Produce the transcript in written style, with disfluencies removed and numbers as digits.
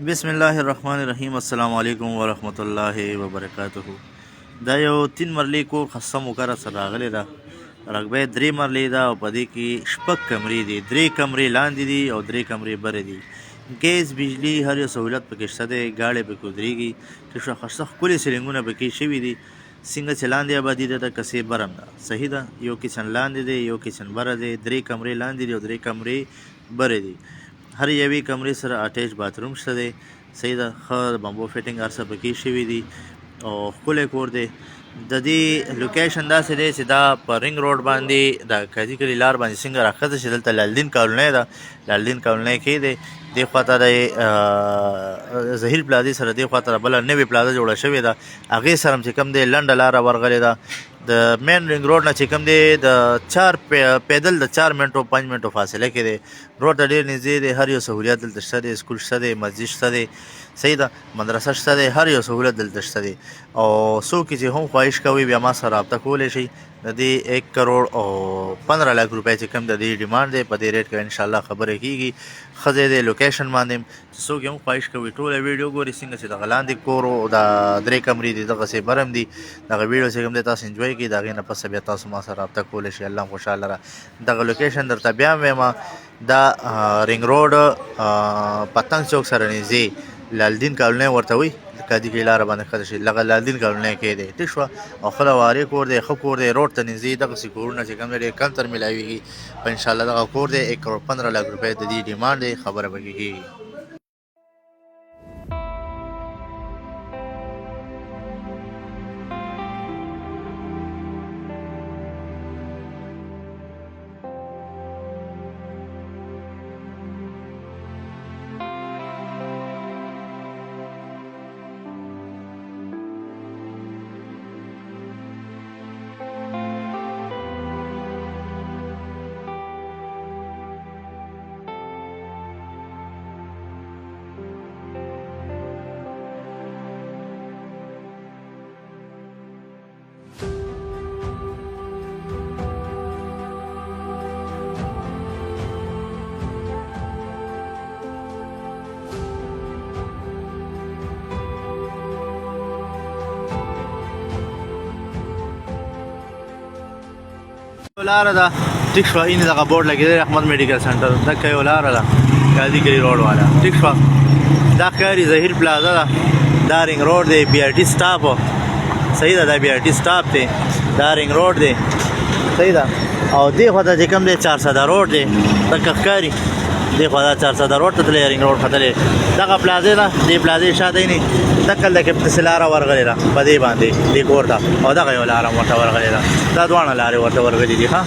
بسم الله الرحمن الرحیم. السلام علیکم ورحمۃ الله وبرکاتہ. دا یو 3 مرلې کور خاصه موکره سره راغلی ده. رقبه 3 مرلې ده او په دې کې شپږ کمرې دي. 3 کمرې لاندې دي او 3 کمرې بره دي. ګیس، بجلی، هر یو سهولت پکې شته دی. گاډۍ پکې ودرېږي. ټیک شو. خاصه ښکلي سیلینګونه پکې شوي دي. څنګه چې لاندې آبادي ده د کسې بره هم ده. صحیح ده. یو کچن لاندې دی، یو کچن بره دی. 3 کمرې لاندې دي او 3 کمرې بره دي. هر یوې کمرې سره اټیچ باتروم شته دی. صحیح ده. ښه بمبو فټینګ هر څه پکې شوي دي او ښکلی کور دی. د دې لوکیشن داسې دی چې دا په رنګ روډ باندې د قاضي کلي لار باندې څنګه راښکته شي دلته لالدین کالونی ده. لالدین کالونی کې دی. دې خواته د ظهیر پلازې سره دې خواته بله نوې پلازه جوړه شوې ده. هغې سره هم چې کوم دی لنډه لاره ورغلې ده. د مین رنګ روډ نه چې کوم دی د پیدل د 4 منټو 5 منټو فاصله کې دی. روډ ته ډېر نږدې دی. هر یو سهولیت دلته شته دی. سکول شته دی، مسجد شته دی. صحیح ده. مدرسه شته دی. هر یو سهولت دلته شته دی. او څوک چې هم خواهش کوي بیا ما سره رابطه کولی شي. د دې 1 کروڑ او 15 لک روپۍ چې کوم د دې ډیمانډ دی په دې ریټ کې انشاءالله خبرې کېږي. ښه ځای دی. لوکیشن باندې چې څوک هم خواهش کوي ټوله ویډیو ګوري څنګه چې دغه لاندې کور او د 3 کمرې دي دغسې بر هم دي. دغه ویډیو چې کوم دی تاسو انجوی کړئ. د هغې نه پس بیا تاسو ما سره رابطه کولی شئ. الله هم خوشحاله را. دغه لوکیشن درته بیا هم وایم. دا رنګ روډ پتنګ چوک سره نږدې لالدین کالونی ورته وایي. قاضي کلي لاره باندې ښکته شي. لکه لالدین کالونی کې دی. ټیک شوه. او ښه لوارې کور دی. ښه کور دی. روډ ته نږدې دغسې کورونه چې کوم دی ډېر کم تر میلاویږي. په انشاءالله دغه کور دی 1 کروڑ 15 لک روپۍ د دې ډیمانډ دی. خبره پکې کېږي. لاره ده. ټیک شوه. این دغه بورډ لګېدلی احمد میډیکل سنټر. دکه یو لاره ده قاضي کلي روډ والا. ټیک شوه. دا ښکاري ظهیر پلازه ده. دا رنګ روډ دی. بي آر ټي سټاپ. صحیح ده. دا بي آر ټي سټاپ دی. دا رنګ روډ دی. صحیح ده. او دې خواته چې کوم دی 400 روډ دی. دکه ښکاري. دې خواته 400 روډ ته تللی رنګ روډ ختلی. دغه پلازې ده. دې پلازې شاته یې دکه لکه پسې لاره ورغلې ده په دې باندې دې کور ته. او دغه یو لاره هم ورته ورغلې ده. دا دواړه لارې ورته ورغلې دي. ښه